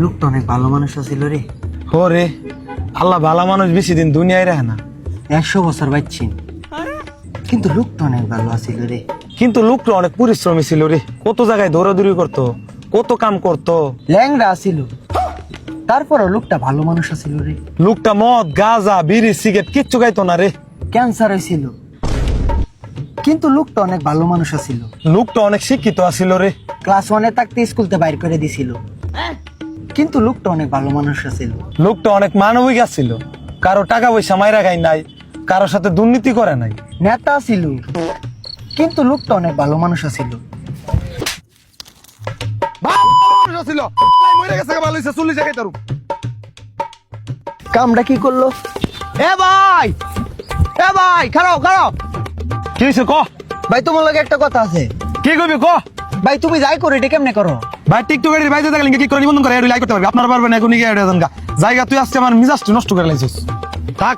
লোকটা অনেক ভালো মানুষ ছিল রে। হো রে, আল্লাহ ভালো মানুষ বেশি দিন দুনিয়ায় রাখে না। 100 বছর বাঁচছি, কিন্তু লোকটা অনেক ভালো আছিল রে। কিন্তু লোকটা অনেক পরিশ্রমী ছিল রে, কত জায়গায় দৌড়াদৌড়ি করতো, কত কাম করতো। ল্যাংড়া আছিল, তারপরও লোকটা ভালো মানুষ ছিল রে। লোকটা মদ গাঁজা বিড়ি সিগারেট কিচ্ছু খাইতো না রে। ক্যান্সার হয়েছিল, কিন্তু লোকটা অনেক ভালো মানুষ ছিল। লোকটা অনেক শিক্ষিত আছিল রে। ক্লাস 1-এ থাকতে স্কুলতে বাইর করে দিছিল, কিন্তু লোকটা অনেক ভালো মানুষ ছিল। লোকটা অনেক মানবিক আছিল, কারো টাকা পয়সা মাইরা খাই নাই, কারোর সাথে দুর্নীতি করে নাই। নেতা ছিল, কিন্তু লোকটা অনেক ভালো মানুষ ছিল। কামটা কি করলো? এ ভাই, এ ভাই, খারাপ খারাপ কি হয়েছে ক? ভাই, তোমার লগে একটা কথা আছে। কি করবি ক? ভাই, তুমি যাই করো এটা কেমনে করো? ভাই টিকটকের বাইরে থাকলে কি করে নিবন্ধন করে লাইক করতে পারবি? আপনারা পারবেন না, এখন জায়গা তুই আজকে আমার মিজাজটা নষ্ট করে লাইছিস। থাক।